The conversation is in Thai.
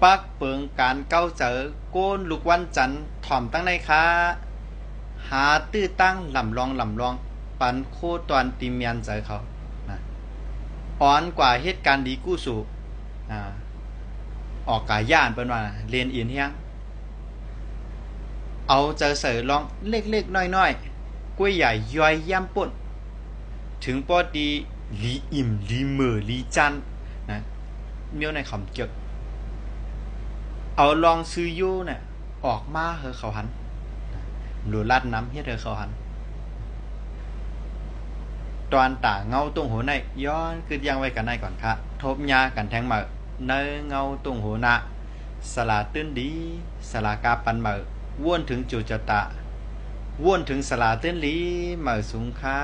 ปักเปิงการเก้าเจอโกนลูกวันจันทร์ถ่อมตั้งในค้าหาตื้อตั้งลำลองปันโคตอนตีเมียนเจอเขานะอ่อนกว่าเหตุการณ์ดีกู้สู่อ่าออกกายย่านเป็นว่าเรียนอินเฮียงเอาเจอเสือลองเล็กๆน้อยๆกล้วยใหญ่ย่อยย่ำป่นถึงปอดีลีอิ่มลีเมอลีจันนะเมียวในคำเกี่ยวเอาลองซื้อยูเนี่ยออกมาเฮอเขาหันหรือลัดน้ำเฮ็ดเฮอเขาหันตอนตาเงาตรงหัวในย้อนคือยังไว้กันในก่อนค่ะทบยากันแทงมาเนเงาตรงหัวหน้าสลาตื้นดีสลากาปันมาว่วนถึงจุจตะว่วนถึงสลาตื้นลีมาสูงค่า